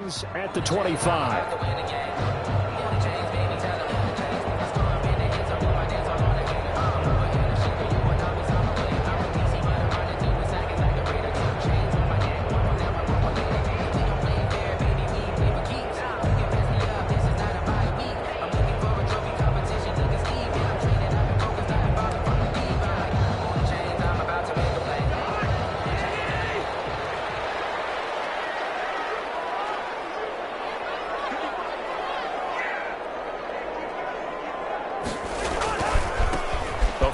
Vikings at the 25.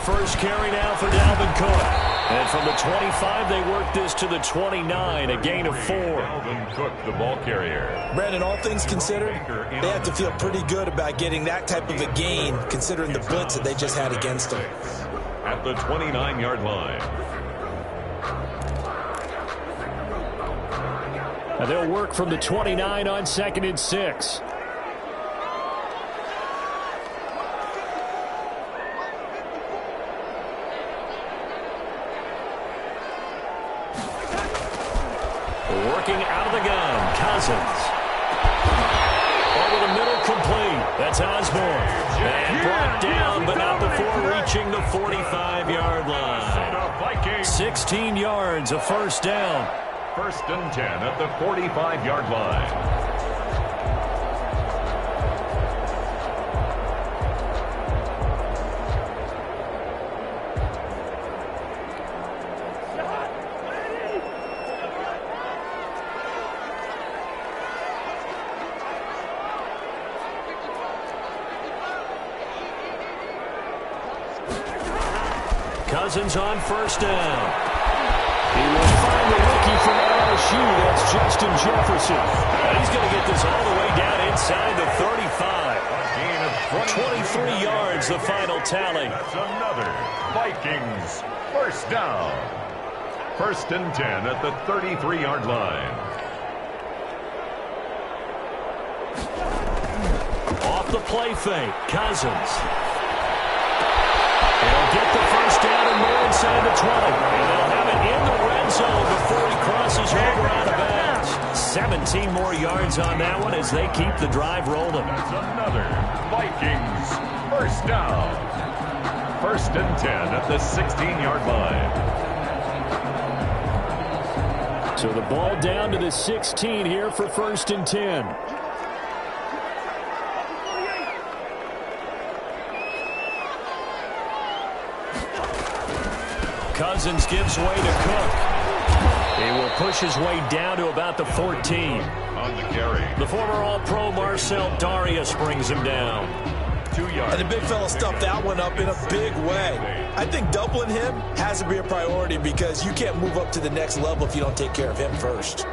First carry now for Dalvin Cook. And from the 25, they work this to the 29, a gain of 4. Dalvin Cook, the ball carrier. Brandon, all things considered, they have to feel pretty good about getting that type of a gain, considering the blitz that they just had against them. At the 29-yard line. Now they'll work from the 29 on 2nd and 6. Working out of the gun, Cousins. Over the middle, complete. That's Osborne. And brought down, but not before reaching the 45-yard line. 16 yards, a first down. 1st and 10 at the 45-yard line. Cousins on 1st down. He will find the rookie from LSU. That's Justin Jefferson. And he's going to get this all the way down inside the 35. A gain of 23 yards, the final tally. That's another Vikings 1st down. 1st and 10 at the 33-yard line. Off the play fake, Cousins. He'll get the first down and more inside the 20. And they'll have it in the red zone before he crosses over out of bounds. 17 more yards on that one as they keep the drive rolling. That's another Vikings 1st down. 1st and 10 at the 16-yard line. So the ball down to the 16 here for 1st and 10. Cousins gives way to Cook. He will push his way down to about the 14. On the carry. The former All-Pro Marcel Darius brings him down. 2 yards. And the big fella stuffed that one up in a big way. I think doubling him has to be a priority because you can't move up to the next level if you don't take care of him first.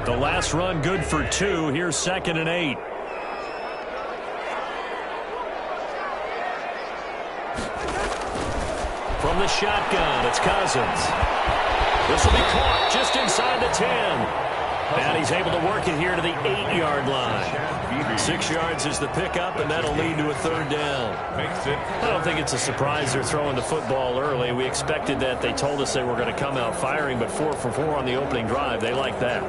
The last run good for 2. Here's 2nd and 8. From the shotgun, it's Cousins. This will be caught just inside the 10. And he's able to work it here to the 8-yard line. 6 yards is the pickup, and that'll lead to a 3rd down. Makes it. I don't think it's a surprise they're throwing the football early. We expected that. They told us they were going to come out firing, but 4 for 4 on the opening drive. They like that.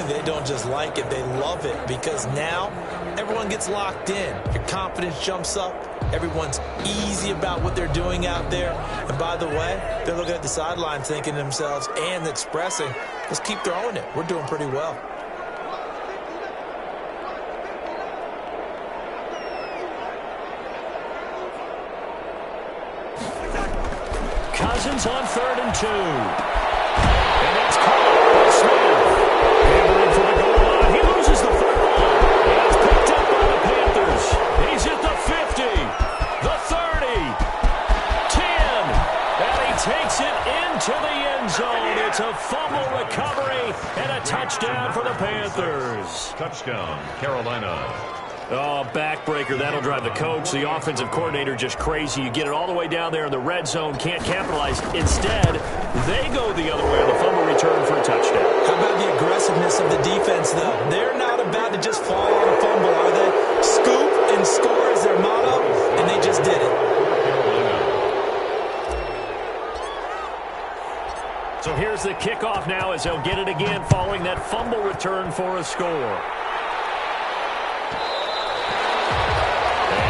They don't just like it, they love it because now everyone gets locked in. Your confidence jumps up. Everyone's easy about what they're doing out there. And by the way, they're looking at the sideline thinking to themselves and expressing, let's keep throwing it. We're doing pretty well. Cousins on 3rd and 2. And that's caught by Smith. Hammering for the goal line. He loses the football. And it's picked up by the Panthers. He's at the 50, the 30, 10. And he takes it into the end zone. It's a fumble recovery and a touchdown for the Panthers. Touchdown, Carolina. Oh, backbreaker. That'll drive the coach, the offensive coordinator, just crazy. You get it all the way down there in the red zone, can't capitalize. Instead, they go the other way on the fumble return for a touchdown. How about the aggressiveness of the defense, though? They're not about to just fall on a fumble, are they? Scoop and score as So here's the kickoff now as they'll get it again following that fumble return for a score. And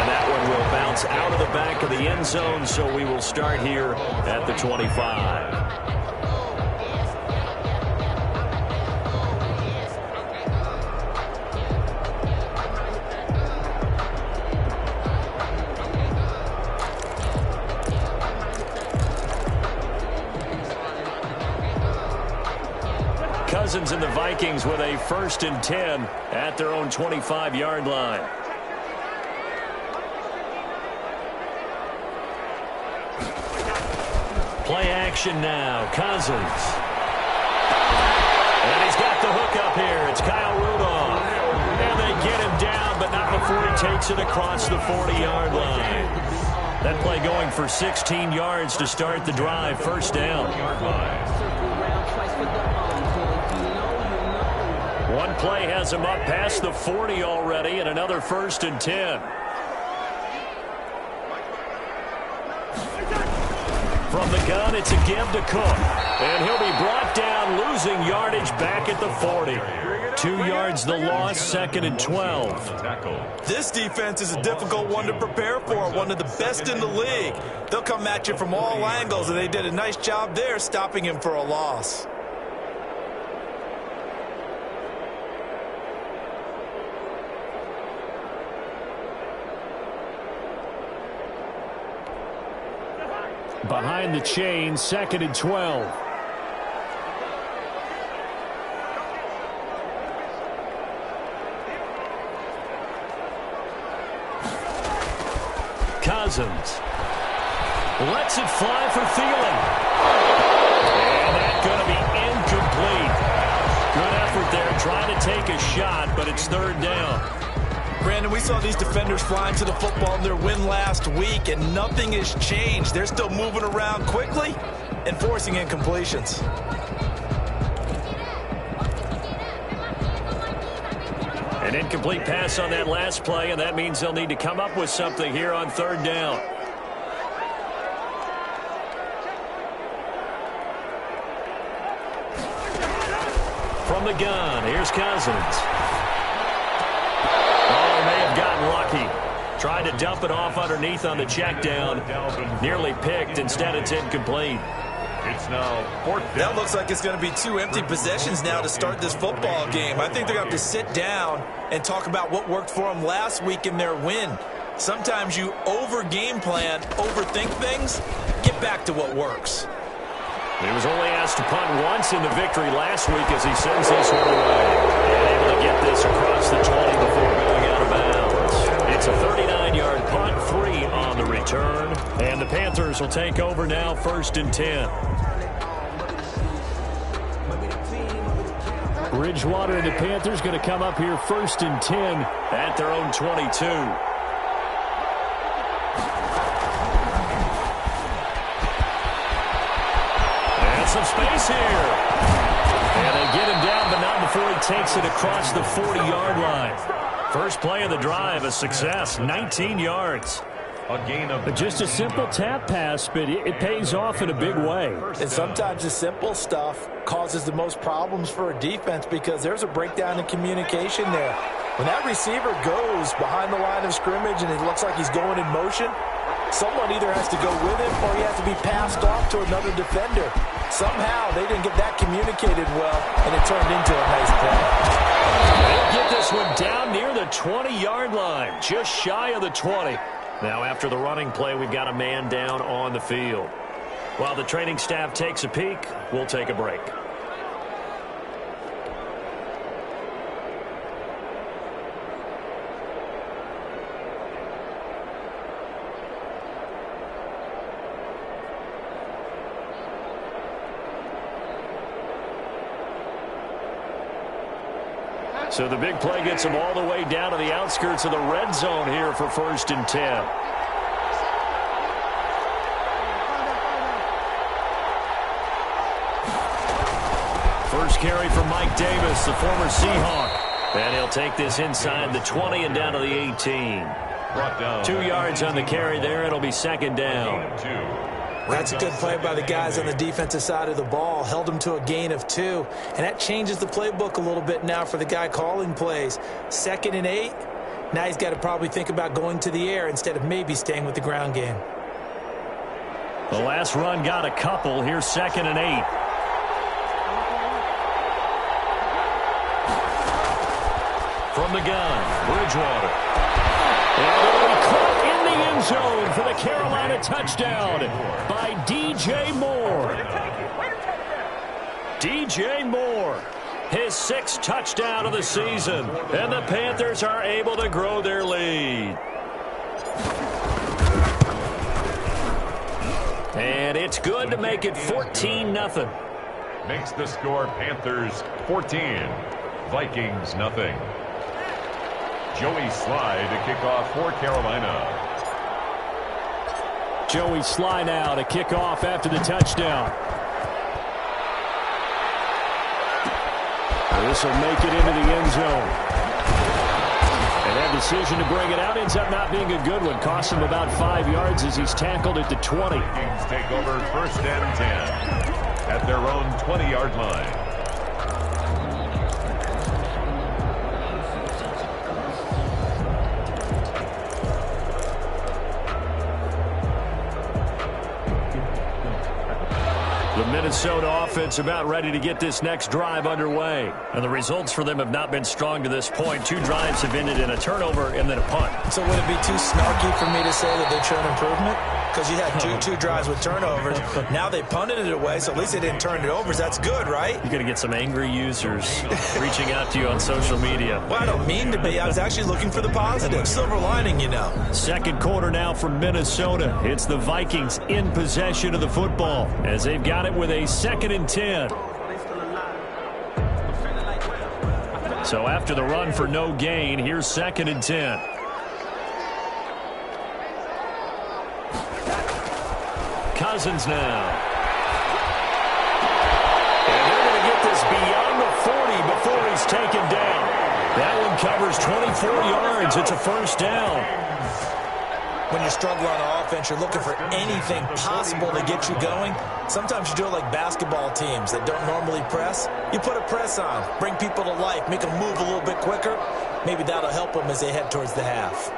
that one will bounce out of the back of the end zone, so we will start here at the 25. Cousins and the Vikings with a 1st and 10 at their own 25-yard line. Play action now. Cousins. And he's got the hook up here. It's Kyle Rudolph. And they get him down, but not before he takes it across the 40-yard line. That play going for 16 yards to start the drive. 1st down. One play has him up past the 40 already, and another 1st and 10. From the gun, it's a give to Cook. And he'll be brought down, losing yardage back at the 40. 2 yards the loss, 2nd and 12. This defense is a difficult one to prepare for, one of the best in the league. They'll come at you from all angles, and they did a nice job there stopping him for a loss. Behind the chain, 2nd and 12. Cousins lets it fly for Thielen. And that's going to be incomplete. Good effort there trying to take a shot, but it's 3rd down. Brandon, we saw these defenders flying to the football in their win last week, and nothing has changed. They're still moving around quickly and forcing incompletions. An incomplete pass on that last play, and that means they'll need to come up with something here on 3rd down. From the gun, here's Cousins. Gotten lucky. Tried to dump it off underneath on the check down. Nearly picked. Instead, it's incomplete. It's now 4th down. That looks like it's going to be 2 empty possessions now to start this football game. I think they're going to have to sit down and talk about what worked for them last week in their win. Sometimes you over-game plan, overthink things, get back to what works. He was only asked to punt once in the victory last week as he sends this one away. And able to get this across the 20 before going out of bounds. It's a 39-yard punt, 3 on the return. And the Panthers will take over now, 1st and 10. Bridgewater and the Panthers going to come up here 1st and 10 at their own 22. Some space here. And they get him down, but not before he takes it across the 40-yard line. First play of the drive, a success, 19 yards. A gain of just a simple tap pass, but it pays off in a big way. And sometimes the simple stuff causes the most problems for a defense because there's a breakdown in communication there. When that receiver goes behind the line of scrimmage and it looks like he's going in motion, someone either has to go with him or he has to be passed off to another defender. Somehow they didn't get that communicated well, and it turned into a nice play. They'll get this one down near the 20-yard line, just shy of the 20. Now after the running play, we've got a man down on the field. While the training staff takes a peek, we'll take a break. So the big play gets him all the way down to the outskirts of the red zone here for 1st and 10. First carry for Mike Davis, the former Seahawk. And he'll take this inside the 20 and down to the 18. 2 2 yards on the carry there. It'll be 2nd down. That's a good play by the guys on the defensive side of the ball. Held them to a gain of 2. And that changes the playbook a little bit now for the guy calling plays. 2nd and 8. Now he's got to probably think about going to the air instead of maybe staying with the ground game. The last run got a couple. Here's 2nd and 8. From the gun, Bridgewater. And it'll be caught in the end zone for the Carolina touchdown by DJ Moore. DJ Moore, his 6th touchdown of the season. And the Panthers are able to grow their lead. And it's good to make it 14-0. Makes the score Panthers 14, Vikings nothing. Joey Sly to kick off for Carolina. Joey Sly now to kick off after the touchdown. This will make it into the end zone. And that decision to bring it out ends up not being a good one. Cost him about 5 yards as he's tackled at the 20. Vikings take over 1st and 10 at their own 20-yard line. The Minnesota offense about ready to get this next drive underway. And the results for them have not been strong to this point. 2 drives have ended in a turnover and then a punt. So would it be too snarky for me to say that they've shown improvement? Because you had two drives with turnovers. Now they punted it away, so at least they didn't turn it over. So that's good, right? You're going to get some angry users reaching out to you on social media. Well, I don't mean to be. I was actually looking for the positive. Silver lining, you know. 2nd quarter now from Minnesota. It's the Vikings in possession of the football as they've got it with a 2nd and 10. So after the run for no gain, here's 2nd and 10. Cousins now. And they're going to get this beyond the 40 before he's taken down. That one covers 24 yards. It's a 1st down. When you struggle on offense, you're looking for anything possible to get you going. Sometimes you do it like basketball teams that don't normally press. You put a press on, bring people to life, make them move a little bit quicker. Maybe that'll help them as they head towards the half.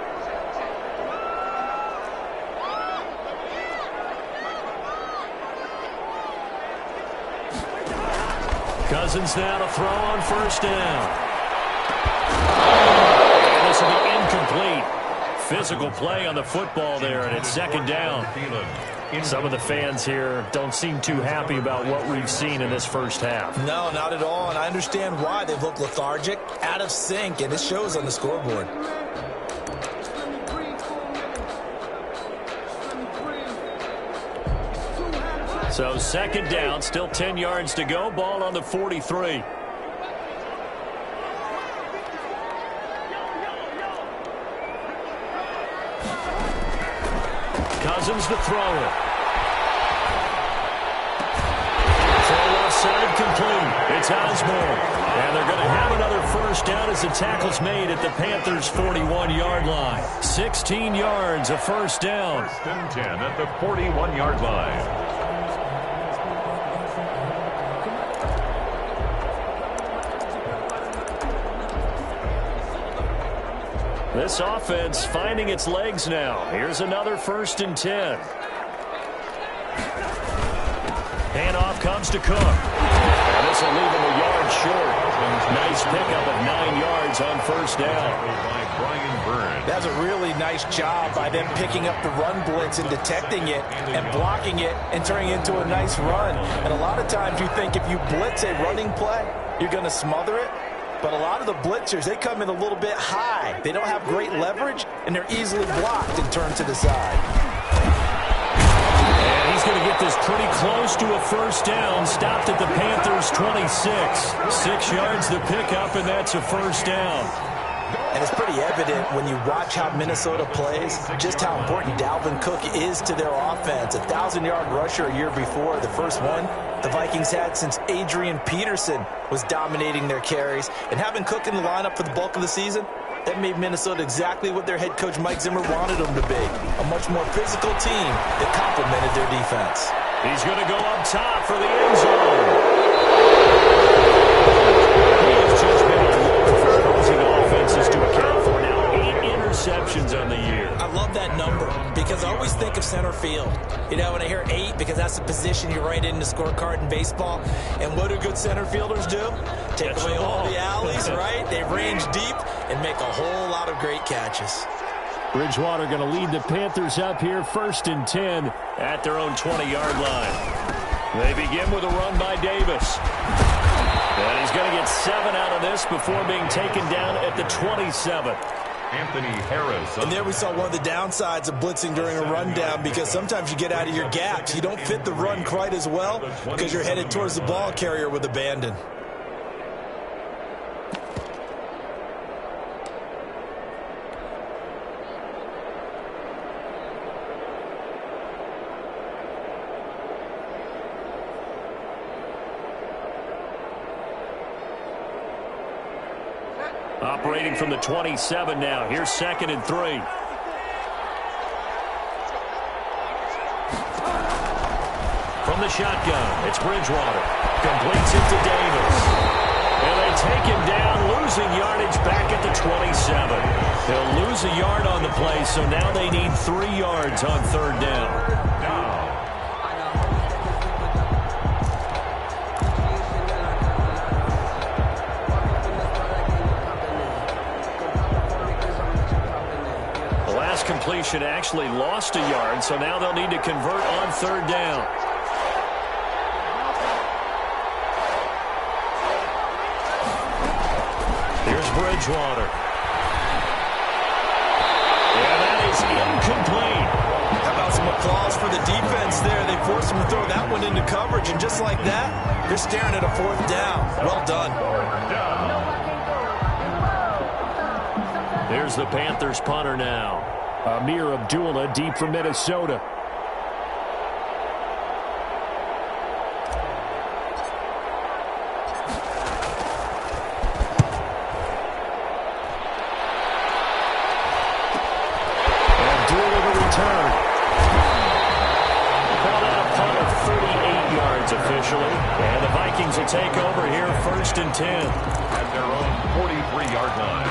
Cousins now to throw on 1st down. And this will be incomplete. Physical play on the football there, and it's 2nd down. Some of the fans here don't seem too happy about what we've seen in this first half. No, not at all, and I understand why. They look lethargic, out of sync, and it shows on the scoreboard. So 2nd down, still 10 yards to go. Ball on the 43. Cousins to throw it. Throw left side complete. It's Osborne. And they're going to have another 1st down as the tackle's made at the Panthers' 41-yard line. 16 yards, a 1st down. 1st and 10 at the 41-yard line. This offense finding its legs now. Here's another 1st and 10. Handoff comes to Cook. And this will leave him a yard short. Nice pickup of 9 yards on 1st down. By Brian Burns. That's a really nice job by them picking up the run blitz and detecting it and blocking it and turning it into a nice run. And a lot of times you think if you blitz a running play, you're going to smother it. But a lot of the blitzers, they come in a little bit high. They don't have great leverage, and they're easily blocked and turned to the side. And he's going to get this pretty close to a 1st down. Stopped at the Panthers' 26. 6 yards the pickup, and that's a 1st down. And it's pretty evident when you watch how Minnesota plays, just how important Dalvin Cook is to their offense. 1,000-yard rusher a year before, the first one the Vikings had since Adrian Peterson was dominating their carries. And having Cook in the lineup for the bulk of the season, That made Minnesota exactly what their head coach Mike Zimmer wanted them to be. A much more physical team that complemented their defense. He's going to go up top for the end zone. He has just been a load for opposing offenses to account for now 8 interceptions on the year. I love that number because I always think of center field. You know, when I hear 8, because that's the position you write in the scorecard in baseball. And what do good center fielders do? Take away all the alleys, right? They range deep and make a whole lot of great catches. Bridgewater going to lead the Panthers up here, 1st and 10 at their own 20-yard line. They begin with a run by Davis. And he's going to get 7 out of this before being taken down at the 27. Anthony Harris. And there we saw one of the downsides of blitzing during a rundown, because sometimes you get out of your gaps. You don't fit the run quite as well because you're headed towards the ball carrier with abandon. Operating from the 27 now. Here's 2nd and 3. From the shotgun, it's Bridgewater. Completes it to Davis. And they take him down, losing yardage back at the 27. They'll lose a yard on the play, so now they need 3 yards on 3rd down. Completion actually lost a yard, so now they'll need to convert on 3rd down. Here's Bridgewater. Yeah, that is incomplete. How about some applause for the defense there? They forced him to throw that one into coverage, and just like that, they're staring at a 4th down. Well done. Here's the Panthers punter now. Amir Abdullah, deep for Minnesota. Abdullah the return. Called out a punt of 38 yards officially. And the Vikings will take over here, 1st and 10. At their own 43-yard line.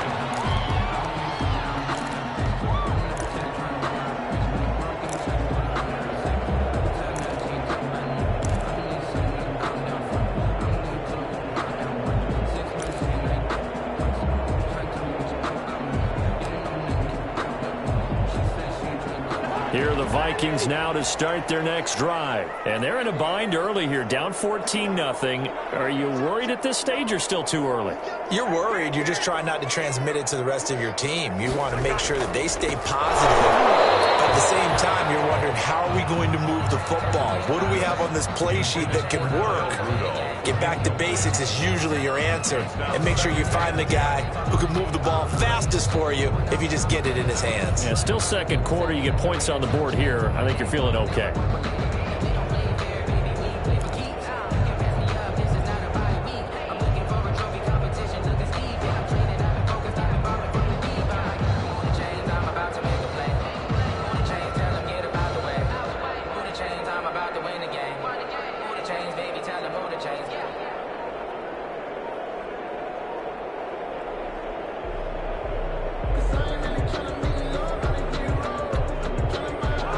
Here are the Vikings now to start their next drive. And they're in a bind early here, down 14-0. Are you worried at this stage or still too early? You're worried. You're just trying not to transmit it to the rest of your team. You want to make sure that they stay positive. At the same time, you're wondering, how are we going to move the football? What do we have on this play sheet that can work? Get back to basics is usually your answer. And make sure you find the guy who can move the ball fastest for you if you just get it in his hands. Yeah, still 2nd quarter. You get points on the board here. I think you're feeling okay.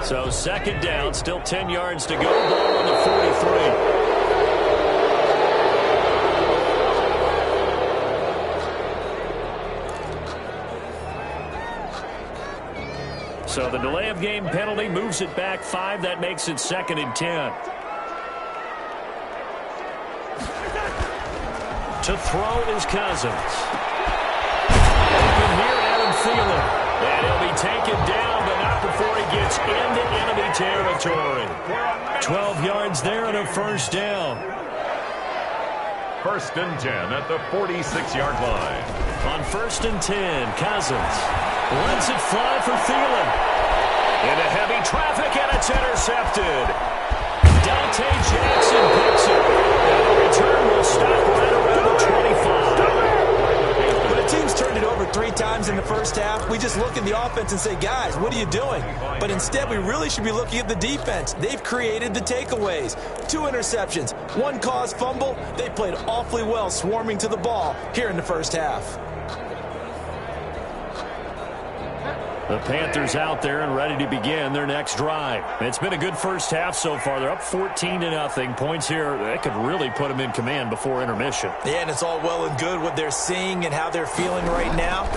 So 2nd down, still 10 yards to go. Ball on the 43. So the delay of game penalty moves it back 5. That makes it 2nd and 10. To throw is Cousins. Open here, Adam Thielen. And he'll be taken down, but not before he gets into enemy territory. 12 yards there and a 1st down. 1st and 10 at the 46-yard line. On 1st and 10, Cousins lets it fly for Thielen. Into heavy traffic, and it's intercepted. Dante Jackson picks it. And the return will stop right around the 25. But the team's turned it over 3 times in the first first half, we just look at the offense and say, guys, what are you doing? But instead, we really should be looking at the defense. They've created the takeaways. 2 interceptions, 1 caused fumble. They played awfully well swarming to the ball here in the first half. The Panthers out there and ready to begin their next drive. It's been a good first half so far. They're up 14-0. Points here, that could really put them in command before intermission. Yeah, and it's all well and good what they're seeing and how they're feeling right now.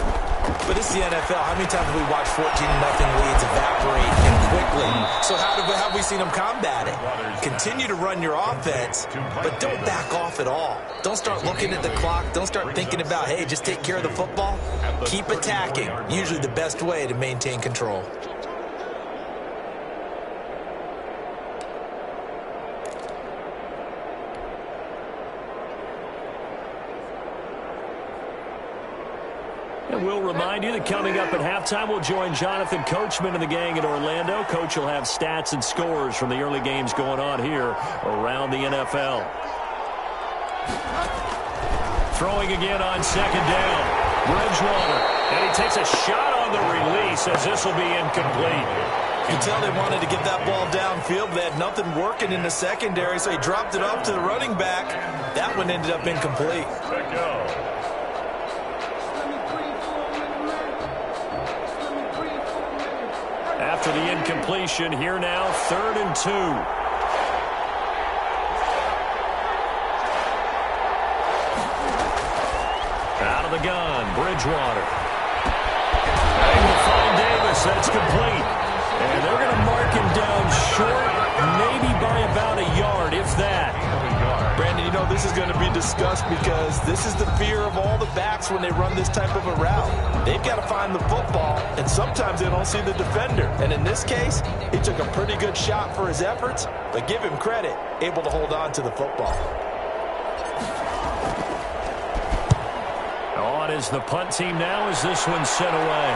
But it's the NFL. How many times have we watched 14-0 leads evaporate and quickly? So how have we seen them combat it? Continue to run your offense, but don't back off at all. Don't start looking at the clock. Don't start thinking about, hey, just take care of the football. Keep attacking. Usually the best way to maintain control. And we'll remind you that coming up at halftime, we'll join Jonathan Coachman and the gang in Orlando. Coach will have stats and scores from the early games going on here around the NFL. Throwing again on second down. Bridgewater. And he takes a shot on the release as this will be incomplete. You can tell they wanted to get that ball downfield. They had nothing working in the secondary, so he dropped it off to the running back. That one ended up incomplete. Let go. After the incompletion, here now, 3rd and 2. Out of the gun, Bridgewater. Trying to find Davis, that's complete. And they're going to mark him down short, maybe by about a yard, if that. Brandon, you know this is going to be discussed because this is the fear of all the backs when they run this type of a route. They've got to find the football, and sometimes they don't see the defender. And in this case, he took a pretty good shot for his efforts, but give him credit, able to hold on to the football. On is the punt team now as this one's sent away.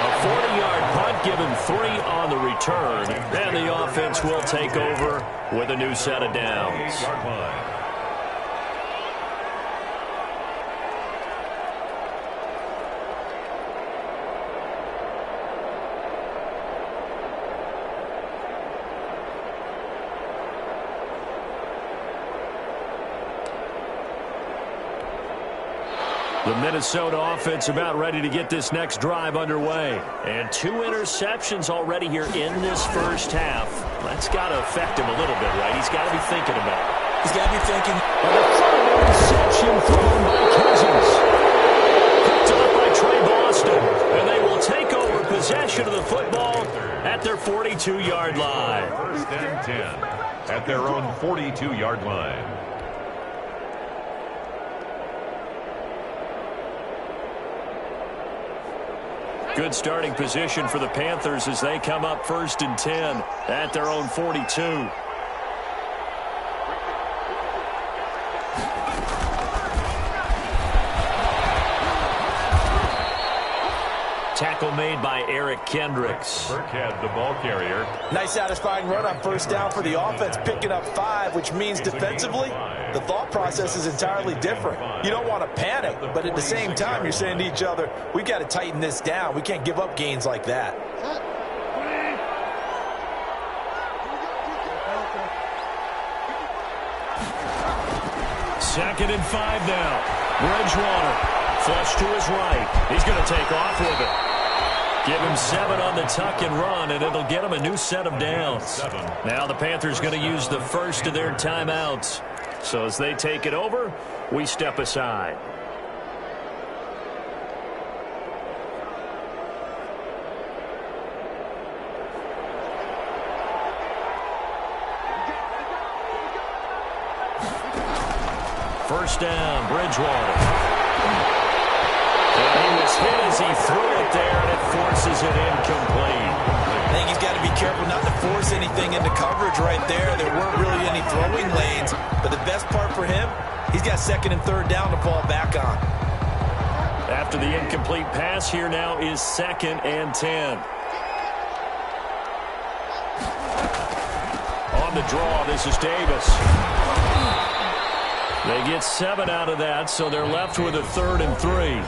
A 40-yard punt, given 3 on the return, and the offense will take over with a new set of downs. The Minnesota offense about ready to get this next drive underway. And 2 interceptions already here in this first half. That's got to affect him a little bit, right? He's got to be thinking about it. He's got to be thinking. And a final interception thrown by Cousins. Picked up by Trey Boston. And they will take over possession of the football at their 42-yard line. 1st and 10 at their own 42-yard line. Good starting position for the Panthers as they come up 1st and 10 at their own 42. Tackle made by Eric Kendricks. Burkhead, the ball carrier. Nice satisfying run on 1st down for the offense, picking up 5, which means defensively, the thought process is entirely different. You don't want to panic, but at the same time, you're saying to each other, we've got to tighten this down. We can't give up gains like that. Second and 5 now. Bridgewater. Flush to his right. He's going to take off with it. Give him 7 on the tuck and run, and it'll get him a new set of downs. Now the Panthers going to use the first of their timeouts. So as they take it over, we step aside. First down, Bridgewater. And he was hit as he threw it there, and it forces it incomplete. I think he's got to be careful not to force anything into coverage right there. There weren't really any throwing lanes, but the best part for him, he's got 2nd and 3rd down to fall back on. After the incomplete pass, here now is 2nd and 10. On the draw, this is Davis. They get 7 out of that, so they're left with a 3rd and 3.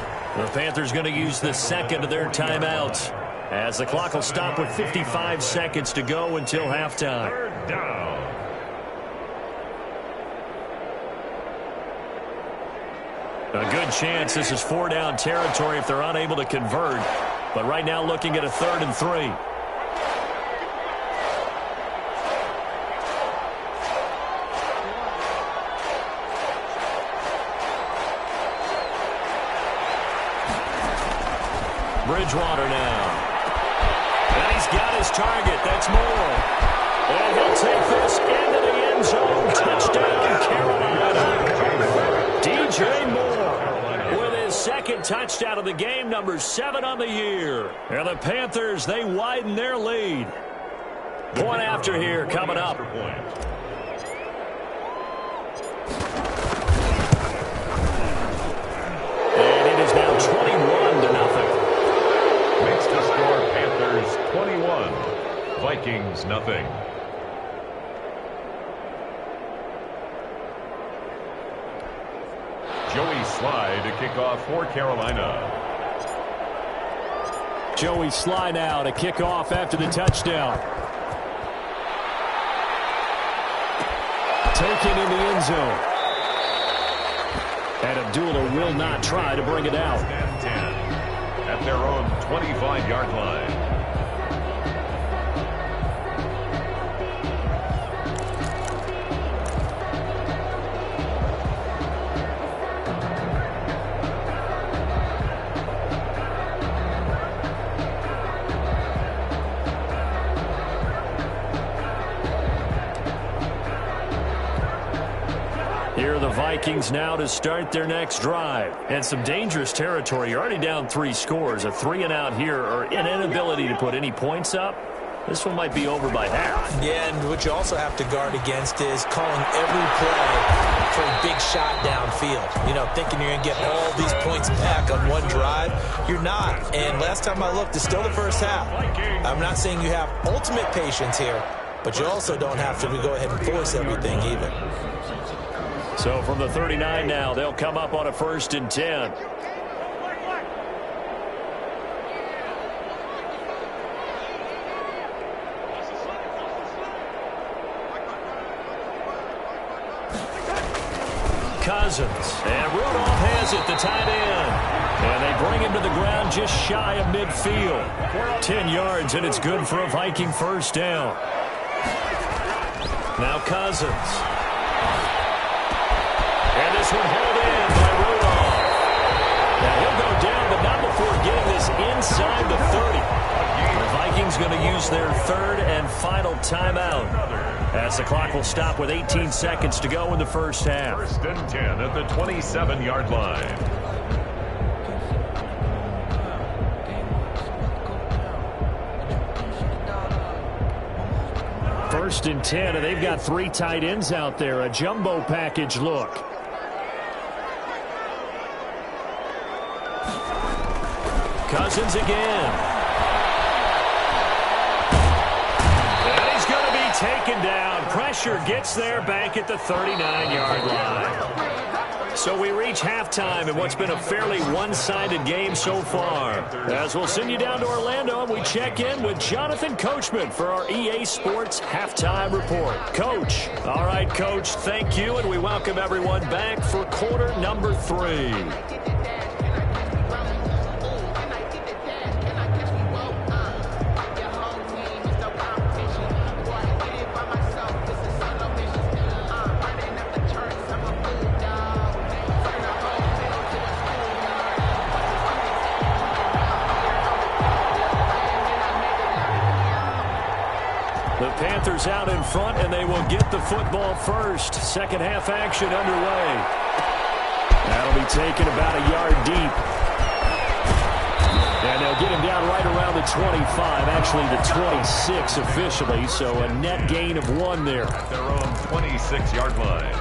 The Panthers going to use the second of their timeouts, as the clock will stop with 55 seconds to go until halftime. 3rd down. A good chance this is 4-down territory if they're unable to convert. But right now looking at a 3rd and 3. Bridgewater now. And he's got his target. That's Moore. And he'll take this into the end zone. Touchdown, Carolina. DJ Moore with his second touchdown of the game, number 7 on the year. And the Panthers, they widen their lead. Point after here coming up. And it is now 21-0. Makes the score Panthers 21, Vikings nothing. Joey Slye to kick off for Carolina. Joey Slye now to kick off after the touchdown. Taken in the end zone. And Abdullah will not try to bring it out. 10 at their own 25-yard line. Here are the Vikings now to start their next drive. And some dangerous territory. You're already down 3 scores. A 3-and-out here, or an inability to put any points up. This one might be over by half. Yeah, and what you also have to guard against is calling every play for a big shot downfield. You know, thinking you're going to get all these points back on one drive. You're not. And last time I looked, it's still the first half. I'm not saying you have ultimate patience here, but you also don't have to go ahead and force everything either. So from the 39 now, they'll come up on a 1st and 10. Cousins. And Rudolph has it, the tight end. And they bring him to the ground just shy of midfield. 10 yards, and it's good for a Viking 1st down. Now Cousins. And this one held in by Rudolph. Now he'll go down, but not before getting this inside the 30. The Vikings going to use their 3rd and final timeout, as the clock will stop with 18 seconds to go in the first half. 1st and 10 at the 27-yard line. First and 10, and they've got 3 tight ends out there. A jumbo package look. Cousins again. And he's going to be taken down. Pressure gets there back at the 39-yard line. So we reach halftime in what's been a fairly one-sided game so far. As we'll send you down to Orlando, and we check in with Jonathan Coachman for our EA Sports Halftime Report. Coach. All right, Coach, thank you, and we welcome everyone back for quarter number 3. The Panthers out in front, and they will get the football first. Second half action underway. That'll be taken about a yard deep. And they'll get him down right around the 25, actually the 26 officially, so a net gain of 1 there. At their own 26-yard line.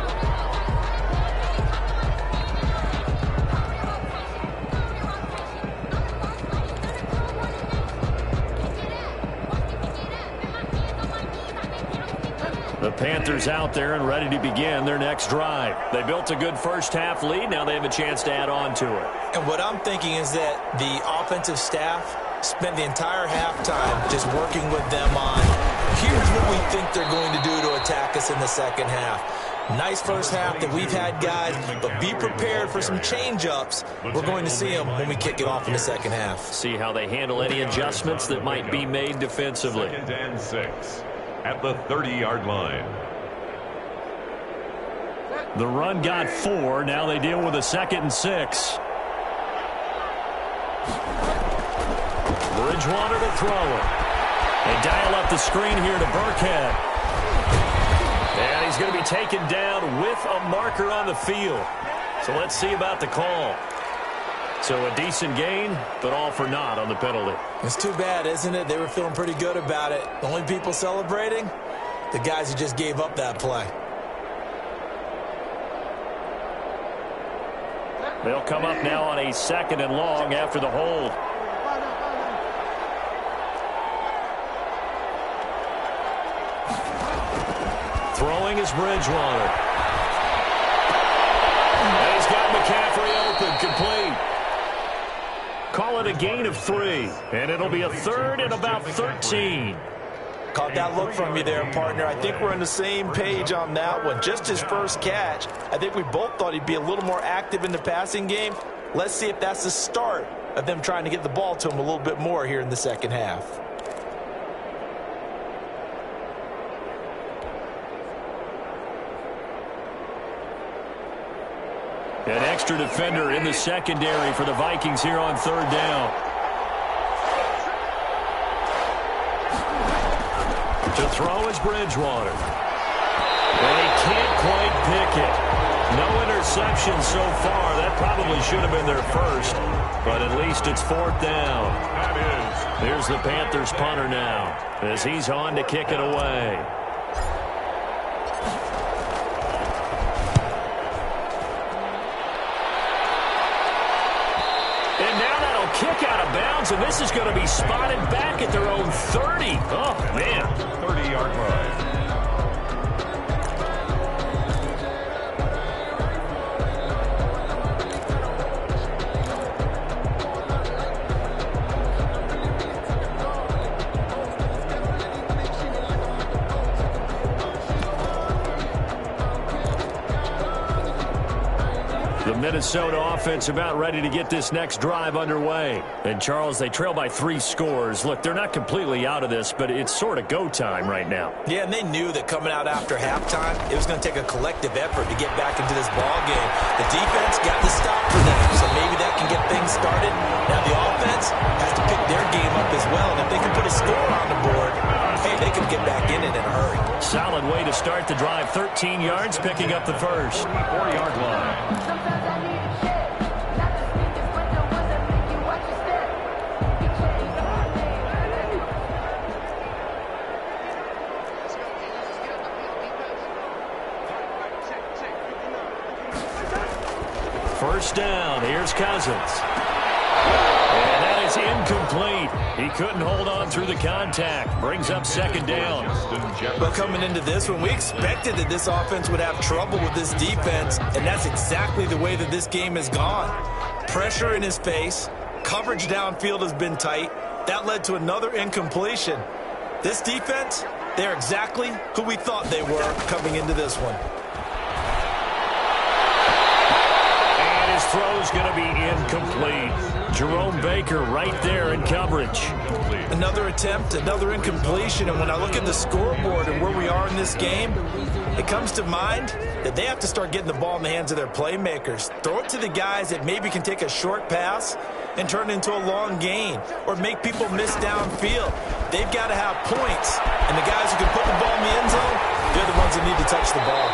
The Panthers out there and ready to begin their next drive. They built a good first-half lead. Now they have a chance to add on to it. And what I'm thinking is that the offensive staff spent the entire halftime just working with them on, here's what we think they're going to do to attack us in the second half. Nice first half that we've had, guys, but be prepared for some change-ups. We're going to see them when we kick it off in the second half. See how they handle any adjustments that might be made defensively. 2nd and 6 at the 30-yard line. The run got 4. Now they deal with a 2nd and 6. Bridgewater to throw it. They dial up the screen here to Burkhead. And he's going to be taken down with a marker on the field. So let's see about the call. So a decent gain, but all for naught on the penalty. It's too bad, isn't it? They were feeling pretty good about it. The only people celebrating, the guys who just gave up that play. They'll come up now on a 2nd and long after the hold. Throwing is Bridgewater. And he's got McCaffrey open, complete. Call it a gain of 3, and it'll be a 3rd and about 13. Caught that look from you there, partner. I think we're on the same page on that one. Just his first catch. I think we both thought he'd be a little more active in the passing game. Let's see if that's the start of them trying to get the ball to him a little bit more here in the second half. An extra defender in the secondary for the Vikings here on 3rd down. To throw is Bridgewater. And he can't quite pick it. No interception so far. That probably should have been their first. But at least it's 4th down. Here's the Panthers punter now as he's on to kick it away. And now that'll kick out of bounds, and this is going to be spotted back at their own 30. Oh, man. 30-yard line. The Minnesota offense about ready to get this next drive underway. And, Charles, they trail by 3 scores. Look, they're not completely out of this, but it's sort of go time right now. Yeah, and they knew that coming out after halftime, it was going to take a collective effort to get back into this ball game. The defense got the stop for them, so maybe that can get things started. Now the offense has to pick their game up as well, and if they can put a score on the board, hey, they can get back in it in a hurry. Solid way to start the drive. 13 yards, picking up the first. 4-yard line. First down. Here's Cousins. And that is incomplete. He couldn't hold on through the contact. Brings up 2nd down. But coming into this one, we expected that this offense would have trouble with this defense, and that's exactly the way that this game has gone. Pressure in his face. Coverage downfield has been tight. That led to another incompletion. This defense, they're exactly who we thought they were coming into this one. Throw's going to be incomplete. Jerome Baker right there in coverage. Another attempt, another incompletion, and when I look at the scoreboard and where we are in this game, it comes to mind that they have to start getting the ball in the hands of their playmakers. Throw it to the guys that maybe can take a short pass and turn it into a long gain or make people miss downfield. They've got to have points, and the guys who can put the ball in the end zone, they're the ones that need to touch the ball.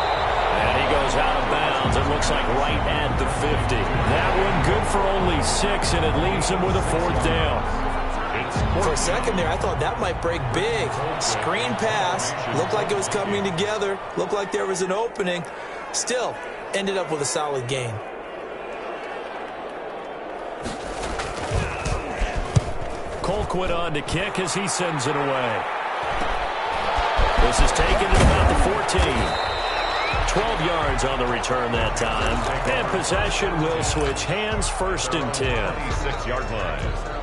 And he goes out of bounds. It looks like right at the 50. That one good for only 6, and it leaves him with a 4th down. For a second there, I thought that might break big. Screen pass. Looked like it was coming together. Looked like there was an opening. Still, ended up with a solid gain. Colquitt on to kick as he sends it away. This is taken at about the 14. 12 yards on the return that time. And possession will switch hands, 1st and 10. 26-yard line.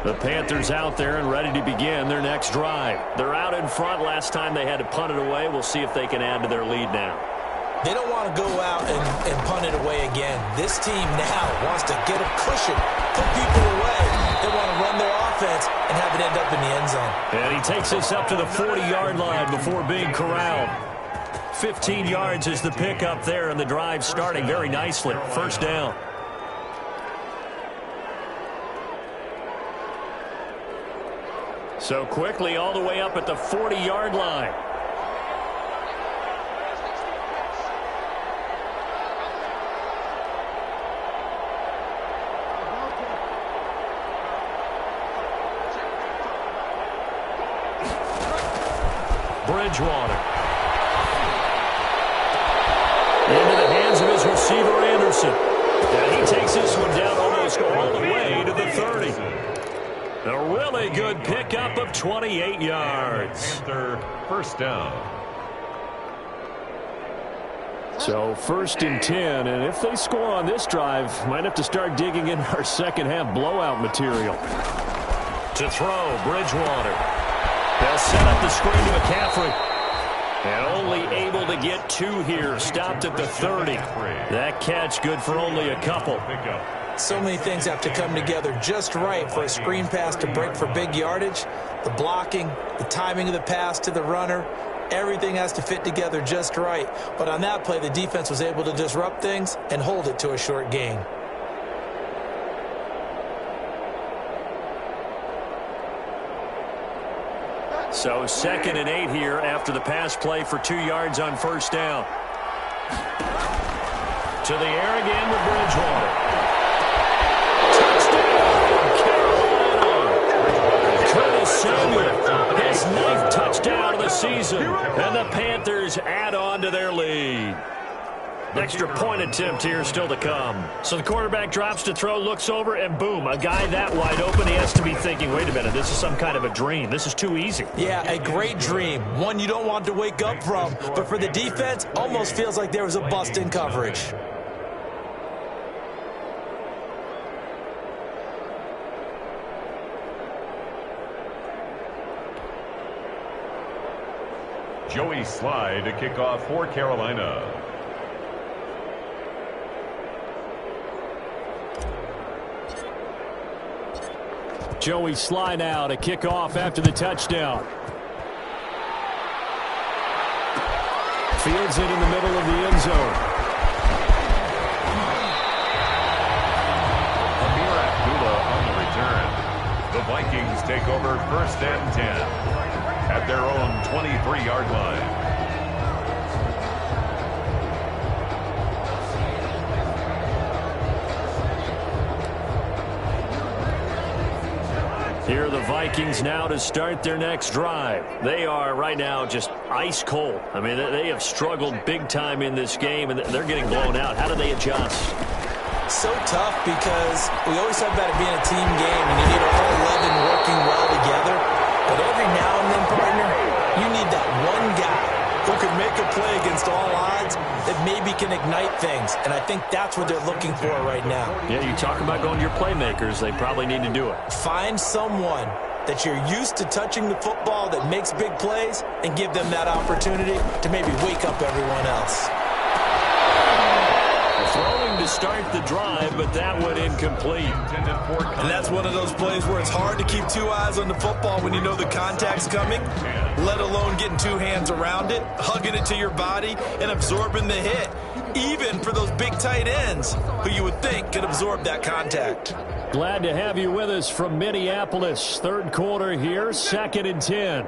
The Panthers out there and ready to begin their next drive. They're out in front. Last time they had to punt it away. We'll see if they can add to their lead now. They don't want to go out and punt it away again. This team now wants to get a cushion, put people away. They want to run their offense and have it end up in the end zone. And he takes us up to the 40-yard line before being corralled. 15 yards is the pickup there, and the drive starting very nicely. 1st down. So quickly all the way up at the 40-yard line. Bridgewater. Into the hands of his receiver, Anderson. And he takes this one down almost all the way to the 30. A really good pickup of 28 yards. Panther 1st down. So 1st and 10, and if they score on this drive, might have to start digging in our second half blowout material. To throw, Bridgewater. They'll set up the screen to McCaffrey. And only able to get 2 here. Stopped at the 30. That catch good for only a couple. So many things have to come together just right for a screen pass to break for big yardage. The blocking, the timing of the pass to the runner, everything has to fit together just right. But on that play, the defense was able to disrupt things and hold it to a short gain. So 2nd and 8 here after the pass play for 2 yards on 1st down. To the air again with Bridgewater. Samuel, his 9th touchdown of the season, and the Panthers add on to their lead. Extra point attempt here still to come. So the quarterback drops to throw, looks over, and boom, a guy that wide open, he has to be thinking, wait a minute, this is some kind of a dream. This is too easy. Yeah, a great dream. One you don't want to wake up from. But for the defense, almost feels like there was a bust in coverage. Joey Slye to kick off for Carolina. Joey Slye now to kick off after the touchdown. Fields it in the middle of the end zone. Amir Abdullah on the return. The Vikings take over 1st and 10 at their own 23-yard line. Here are the Vikings now to start their next drive. They are right now just ice cold. I mean, they have struggled big time in this game, and they're getting blown out. How do they adjust? So tough because we always talk about it being a team game, and you need all 11 working well together. But every now and then, partner, you need that one guy who can make a play against all odds that maybe can ignite things. And I think that's what they're looking for right now. Yeah, you talk about going to your playmakers. They probably need to do it. Find someone that you're used to touching the football that makes big plays and give them that opportunity to maybe wake up everyone else. Throwing to start the drive, but that went incomplete. And that's one of those plays where it's hard to keep 2 eyes on the football when you know the contact's coming, let alone getting 2 hands around it, hugging it to your body, and absorbing the hit, even for those big tight ends who you would think could absorb that contact. Glad to have you with us from Minneapolis. 3rd quarter here, 2nd and 10.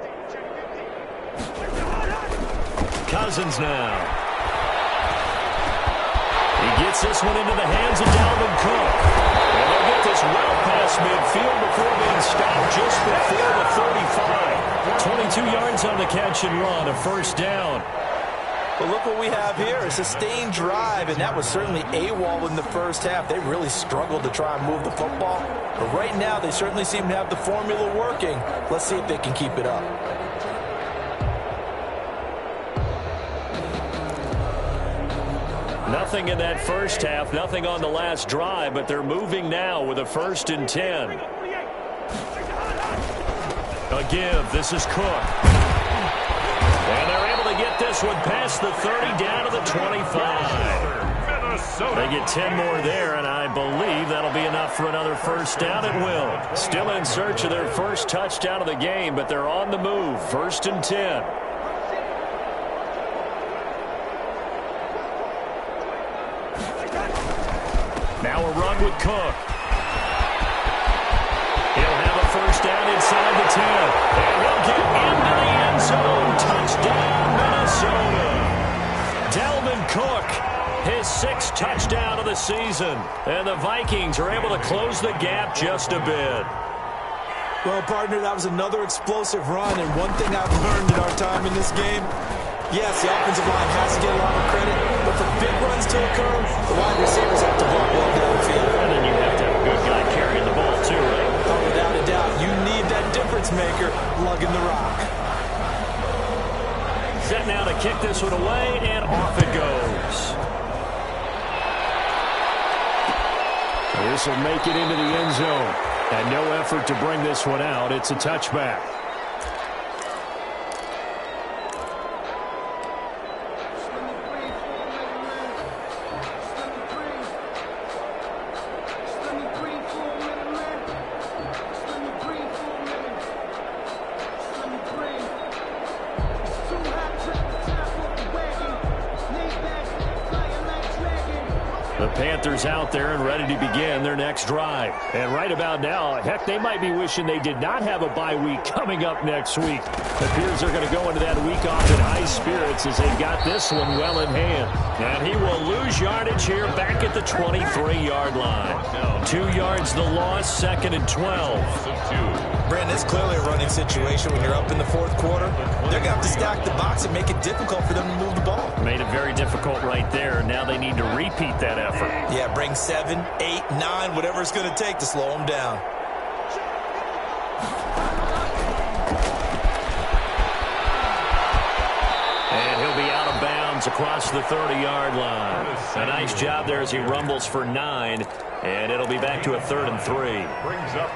Cousins now. He gets this one into the hands of Dalvin Cook. And they'll get this well past midfield before being stopped just before the 35. 22 yards on the catch and run, a 1st down. Well, look what we have here. A sustained drive, and that was certainly AWOL in the first half. They really struggled to try and move the football. But right now, they certainly seem to have the formula working. Let's see if they can keep it up. Nothing in that first half, nothing on the last drive, but they're moving now with a 1st and 10. A give. This is Cook. And they're able to get this one past the 30 down to the 25. They get 10 more there, and I believe that'll be enough for another first down. It will. Still in search of their first touchdown of the game, but they're on the move. 1st and 10. Now a run with Cook. He'll have a first down inside the 10. And he'll get into the end zone. Touchdown, Minnesota. Dalvin Cook, his 6th touchdown of the season. And the Vikings are able to close the gap just a bit. Well, partner, that was another explosive run. And one thing I've learned in our time in this game, yes, the offensive line has to get a lot of credit, but for big runs to occur, the wide receivers have to block well downfield. And then you have to have a good guy carrying the ball, too, right? Oh, without a doubt. You need that difference maker lugging the rock. Set now to kick this one away, and off it goes. This will make it into the end zone. And no effort to bring this one out. It's a touchback. The Panthers out there and ready to begin their next drive. And right about now, heck, they might be wishing they did not have a bye week coming up next week. It appears they're going to go into that week off in high spirits as they've got this one well in hand. And he will lose yardage here back at the 23-yard line. 2 yards the loss, 2nd and 12. Brandon, it's clearly a running situation when you're up in the 4th quarter. They're going to have to stack the box and make it difficult for them to move the ball. Made it very difficult right there. Now they need to repeat that effort. Yeah, bring 7, 8, 9, whatever it's going to take to slow them down. And he'll be out of bounds across the 30-yard line. A nice job there as he rumbles for 9, and it'll be back to a 3rd and 3. Brings up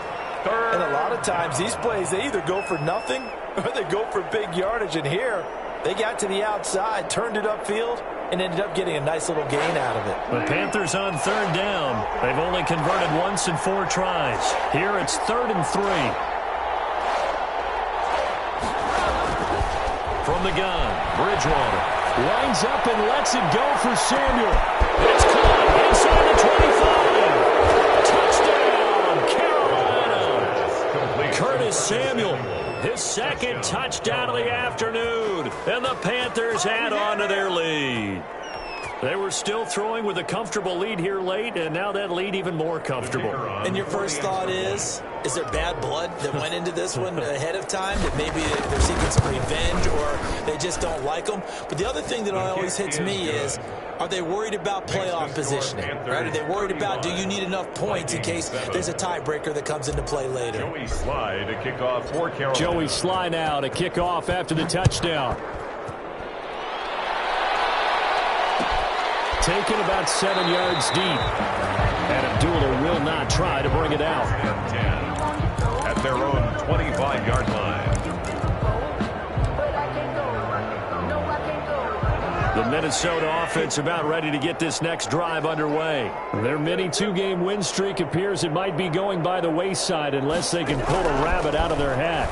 3rd. And a lot of times these plays, they either go for nothing or they go for big yardage. And here, they got to the outside, turned it upfield, and ended up getting a nice little gain out of it. The Panthers on 3rd down. They've only converted once in 4 tries. Here it's 3rd and 3. From the gun, Bridgewater winds up and lets it go for Samuel. It's caught inside the 25. Touchdown, Carolina. Curtis Samuel, his 2nd touchdown of the afternoon. And the Panthers add on to their lead. They were still throwing with a comfortable lead here late, and now that lead even more comfortable. And your first thought is there bad blood that went into this one ahead of time, that maybe they're seeking some revenge or they just don't like them? But the other thing that always hits me is, are they worried about playoff positioning? Right? Are they worried about, do you need enough points in case there's a tiebreaker that comes into play later? Joey Sly to kick off for Carolina. Joey Sly now to kick off after the touchdown. Taken about 7 yards deep. And Abdullah will not try to bring it out. 10 at their own 25-yard line. The Minnesota offense about ready to get this next drive underway. Their mini 2-game win streak appears it might be going by the wayside unless they can pull a rabbit out of their hat.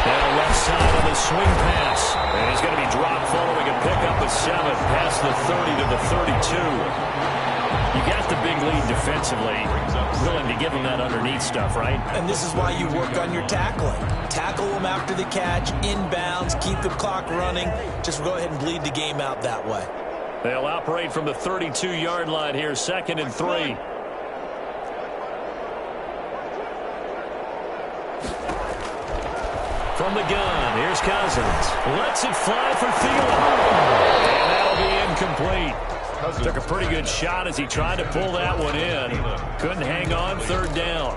And left side on the swing pass. And he's going to be dropped following a pickup of 7 past the 30 to the 32. You got the big lead defensively. Willing to give them that underneath stuff, right? And this is why you work on your tackling. Tackle them after the catch, inbounds, keep the clock running. Just go ahead and bleed the game out that way. They'll operate from the 32-yard line here, 2nd and 3. From the gun, here's Cousins. Lets it fly for Thielen. And that'll be incomplete. Took a pretty good shot as he tried to pull that one in. Couldn't hang on, third down.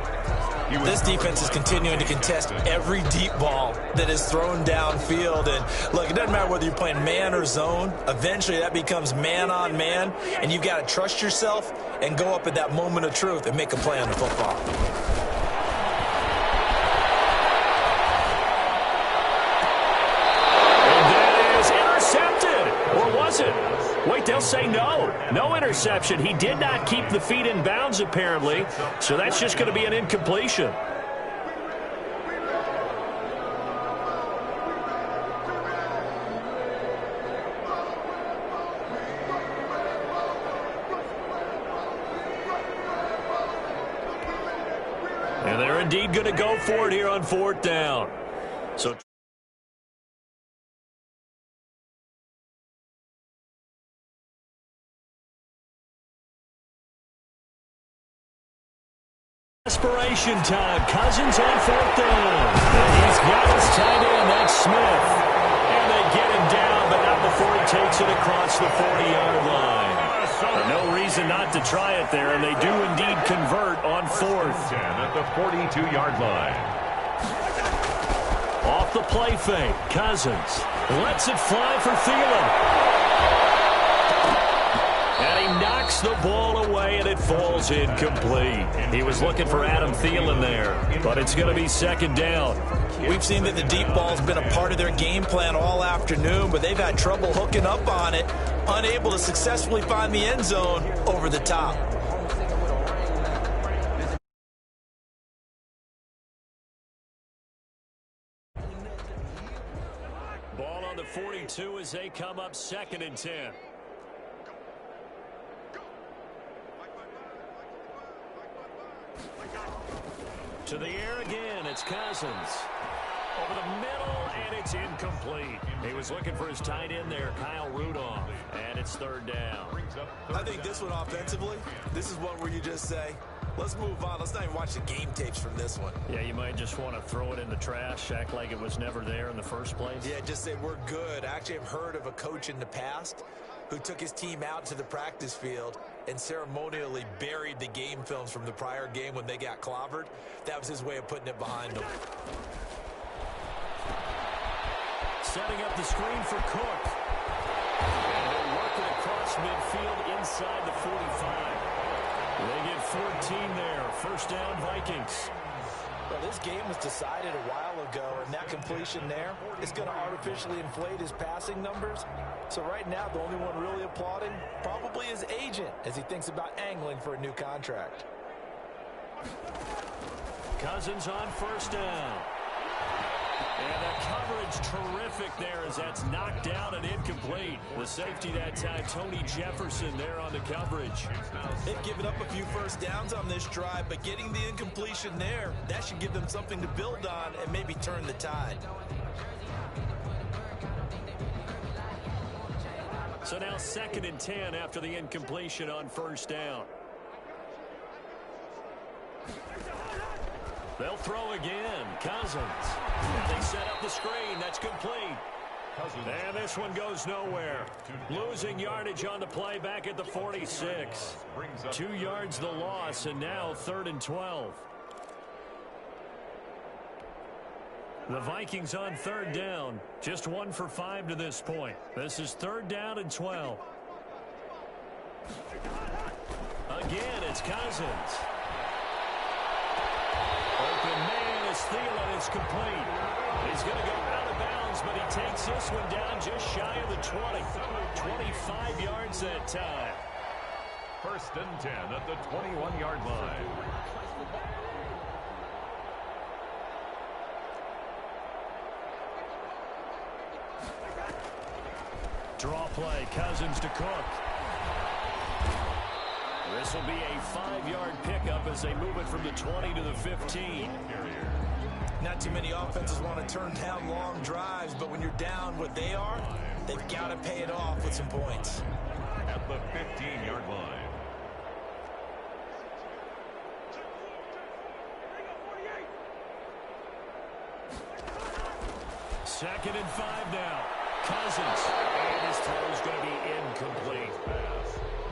This defense is continuing to contest every deep ball that is thrown downfield. And look, it doesn't matter whether you're playing man or zone. Eventually that becomes man on man. And you've got to trust yourself and go up at that moment of truth and make a play on the football. And that is intercepted. Or was it? Wait, they'll say no. No interception. He did not keep the feet in bounds, apparently. So that's just going to be an incompletion. And they're indeed going to go for it here on fourth down. So desperation time. Cousins on fourth down. And he's got his tight end. That's Smith. And they get him down, but not before he takes it across the 40-yard line. No reason not to try it there, and they do indeed convert on fourth. 10 at the 42-yard line. Off the play fake, Cousins lets it fly for Thielen. And he knocks the ball away, and it falls incomplete. He was looking for Adam Thielen there, but it's going to be second down. We've seen that the deep ball's been a part of their game plan all afternoon, but they've had trouble hooking up on it, unable to successfully find the end zone over the top. Ball on the 42 as they come up second and 10. To the air again, it's Cousins. Over the middle, and it's incomplete. He was looking for his tight end there, Kyle Rudolph, and it's third down. I think this one offensively, this is one where you just say, let's move on. Let's not even watch the game tapes from this one. Yeah, you might just want to throw it in the trash, act like it was never there in the first place. Yeah, just say we're good. I actually have heard of a coach in the past who took his team out to the practice field and ceremonially buried the game films from the prior game when they got clobbered. That was his way of putting it behind them. Setting up the screen for Cook. And he'll work it across midfield inside the 45. They get 14 there. First down, Vikings. Well, this game was decided a while ago, and that completion there is going to artificially inflate his passing numbers. So right now, the only one really applauding probably his agent as he thinks about angling for a new contract. Cousins on first down. And the coverage terrific there as that's knocked down and incomplete. The safety that time, Tony Jefferson there on the coverage. They've given up a few first downs on this drive, but getting the incompletion there, that should give them something to build on and maybe turn the tide. So now second and 10 after the incompletion on first down. They'll throw again. Cousins. They set up the screen. That's complete. And this one goes nowhere. Losing yardage on the play back at the 46. 2 yards the loss, and now third and 12. The Vikings on third down. Just 1 for 5 to this point. This is third down and 12. Again, it's Cousins. Open man is Thielen. It's complete. He's going to go out of bounds, but he takes this one down just shy of the 20. 25 yards that time. First and 10 at the 21-yard line. Draw play. Cousins to Cook. This will be a 5-yard pickup as they move it from the 20 to the 15. Not too many offenses want to turn down long drives, but when you're down what they are, they've got to pay it off with some points. At the 15-yard line. 2nd and 5 now. Cousins. And his throw is going to be incomplete.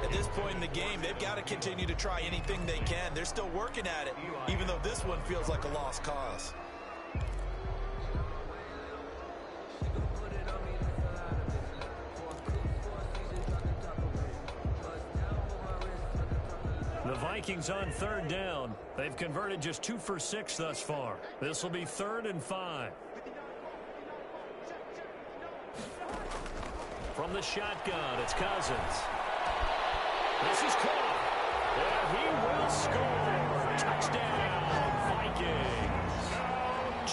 At this point in the game, they've got to continue to try anything they can. They're still working at it, even though this one feels like a lost cause. The Vikings on 3rd down. They've converted just 2 for 6 thus far. This will be 3rd and 5. From the shotgun, it's Cousins. This is caught. And he will score. Touchdown, Vikings.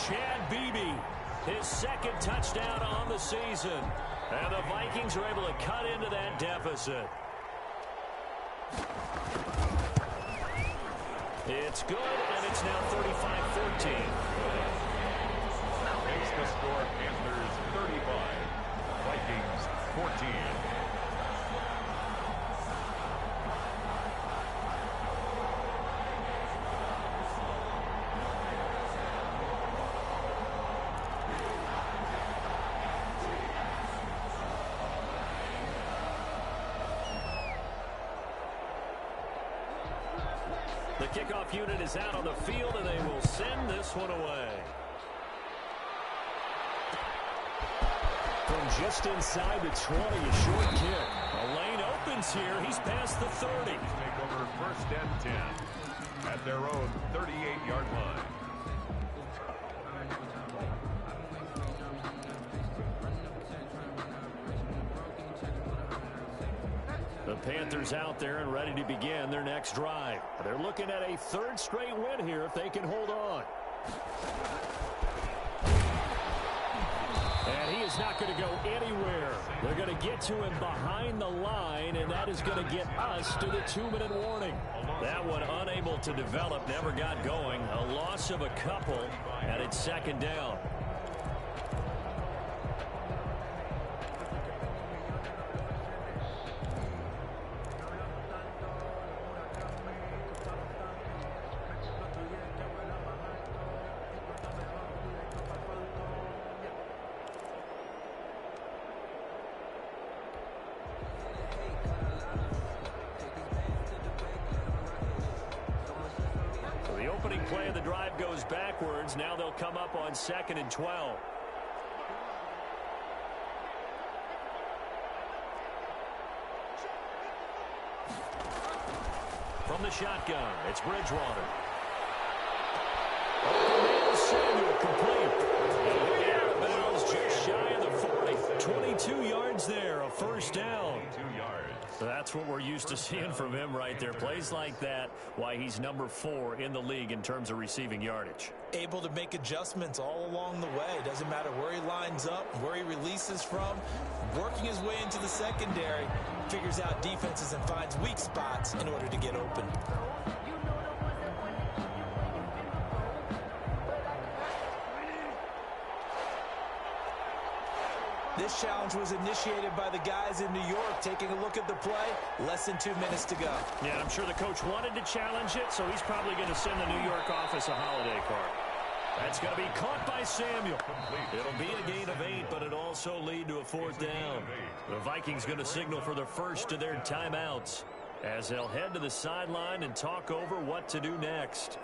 Chad Beebe, his 2nd touchdown on the season. And the Vikings are able to cut into that deficit. It's good, and it's now 35-14. Makes the score Panthers 35, Vikings 14. The kickoff unit is out on the field, and they will send this one away. From just inside the 20, a short kick. A lane opens here. He's past the 30. Take over 1st and 10 at their own 38-yard line. The Panthers out there and ready to begin their next drive. They're looking at a 3rd straight win here if they can hold on. And he is not going to go anywhere. They're going to get to him behind the line, and that is going to get us to the 2-minute warning. That one unable to develop, never got going. A loss of a couple, and it's 2nd down. Opening play of the drive goes backwards. Now they'll come up on 2nd and 12. From the shotgun, it's Bridgewater. Samuel complete. That was just shy of the 40. 22 yards there, a 1st down. 2 yards. That's what we're used to seeing from him right there. Plays like that, why he's number 4 in the league in terms of receiving yardage. Able to make adjustments all along the way. Doesn't matter where he lines up, where he releases from. Working his way into the secondary, figures out defenses and finds weak spots in order to get open. This challenge was initiated by the guys in New York. Taking a look at the play, less than 2 minutes to go. Yeah, I'm sure the coach wanted to challenge it, so he's probably going to send the New York office a holiday card. That's going to be caught by Samuel. It'll be a gain of 8, but it'll also lead to a 4th down. The Vikings going to signal for the first of their timeouts as they'll head to the sideline and talk over what to do next.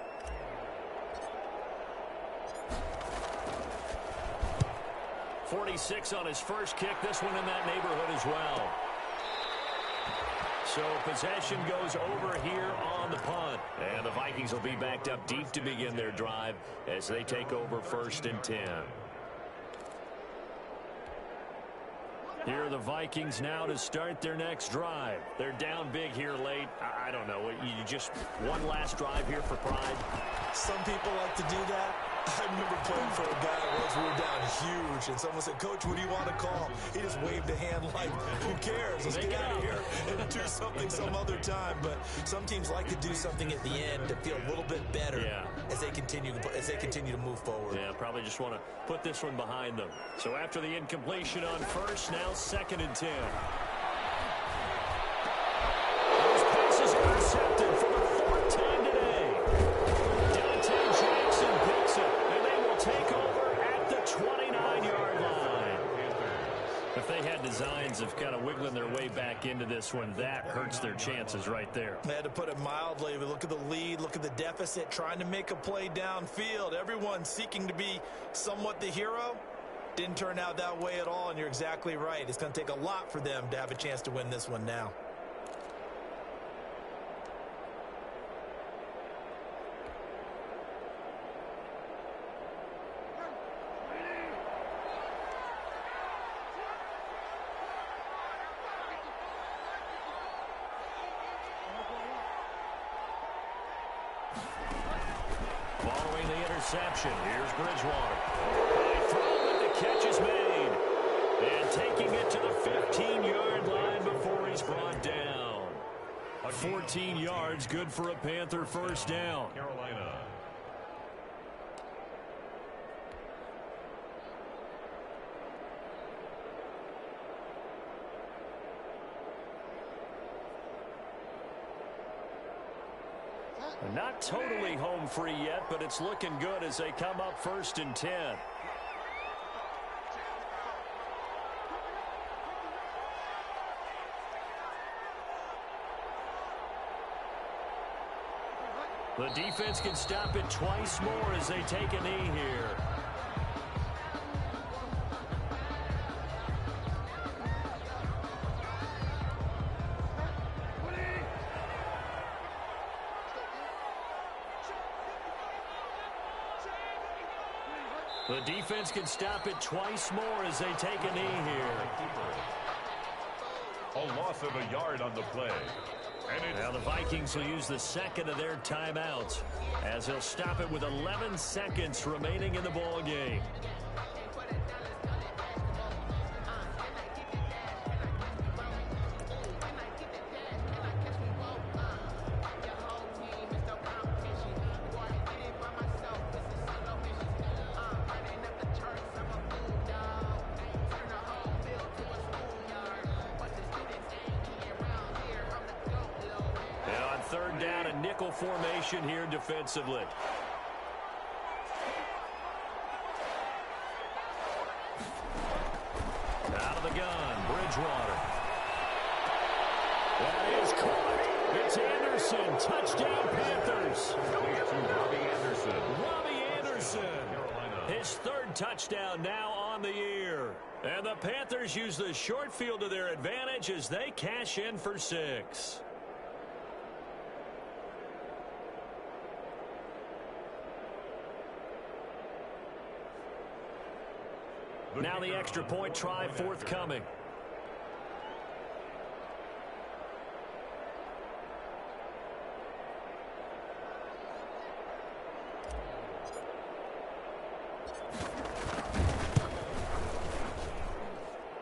.46 on his first kick. This one in that neighborhood as well. So possession goes over here on the punt. And the Vikings will be backed up deep to begin their drive as they take over 1st and 10. Here are the Vikings now to start their next drive. They're down big here late. I don't know. You just one last drive here for pride. Some people like to do that. I remember playing for a guy once. We were down huge, and someone said, "Coach, what do you want to call?" He just waved a hand like, "Who cares? Let's get out of here and do something some other time." But some teams like to do something at the end to feel a little bit better as they continue to move forward. Yeah, probably just want to put this one behind them. So after the incompletion on first, now 2nd and 10. Those passes intercepted for the 4th time today. Dante Jackson picks it, and they will take over at the 29-yard line. signs of kind of wiggling their way back into this one. That hurts their chances right there. They had to put it mildly, but look at the lead, look at the deficit, trying to make a play downfield. Everyone seeking to be somewhat the hero. Didn't turn out that way at all, and you're exactly right. It's going to take a lot for them to have a chance to win this one now. Following the interception, here's Bridgewater. High throw, but the catch is made. And taking it to the 15-yard line before he's brought down. 14 yards, good for a Panther first down. Carolina. Not totally home free yet, but it's looking good as they come up 1st and 10. The defense can stop it twice more as they take a knee here. The defense can stop it twice more as they take a knee here. A loss of a yard on the play. And Now the Vikings will use the second of their timeouts as they'll stop it with 11 seconds remaining in the ball game. Third down, a nickel formation here defensively. Out of the gun, Bridgewater. That is caught. It's Anderson. Touchdown, Panthers. Robbie Anderson. His third touchdown now on the year. And the Panthers use the short field to their advantage as they cash in for 6. Now the extra point try forthcoming.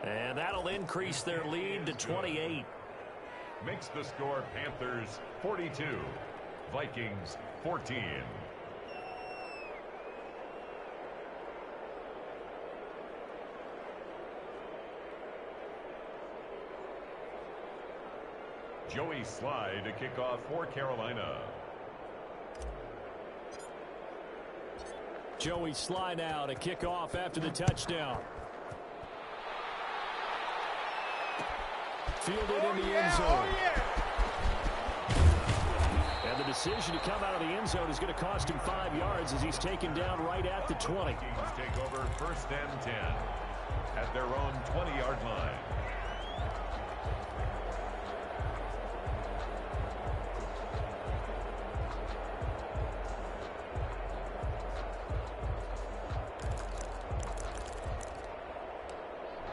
And that'll increase their lead to 28. Makes the score Panthers 42, Vikings 14. Joey Slye to kick off for Carolina. Joey Slye now to kick off after the touchdown. Fielded in the end zone. And the decision to come out of the end zone is going to cost him 5 yards as he's taken down right at the 20. Vikings take over 1st and 10 at their own 20-yard line.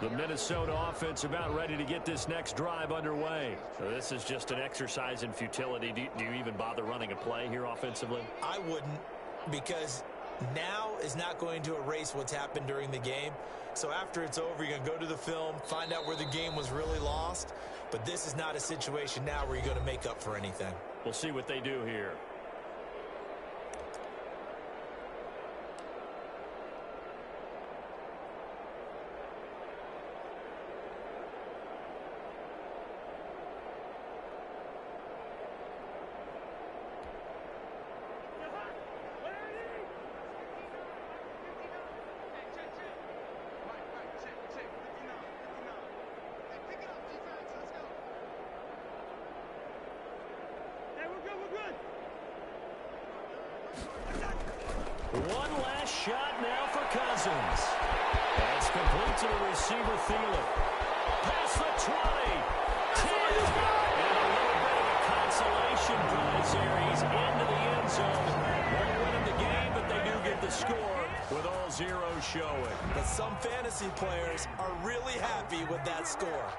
The Minnesota offense about ready to get this next drive underway. So this is just an exercise in futility. Do you even bother running a play here offensively? I wouldn't, because now is not going to erase what's happened during the game. So after it's over, you're going to go to the film, find out where the game was really lost. But this is not a situation now where you're going to make up for anything. We'll see what they do here. One last shot now for Cousins. That's complete to the receiver, Thielen. Past the 20. 10. And a little bit of a consolation prize here. He's into the end zone. Won't win in the game, but they do get the score with all zeros showing. But some fantasy players are really happy with that score.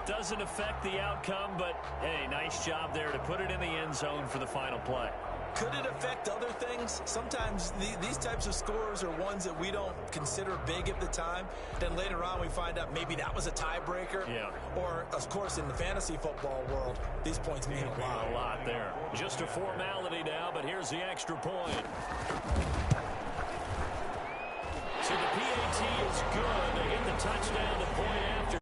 Doesn't affect the outcome, but, hey, nice job there to put it in the end zone for the final play. Could it affect other things? Sometimes these types of scores are ones that we don't consider big at the time. Then later on we find out maybe that was a tiebreaker. Yeah. Or, of course, in the fantasy football world, these points mean a lot. A lot there. Just a formality now, but here's the extra point. So the PAT is good. They get the touchdown to point after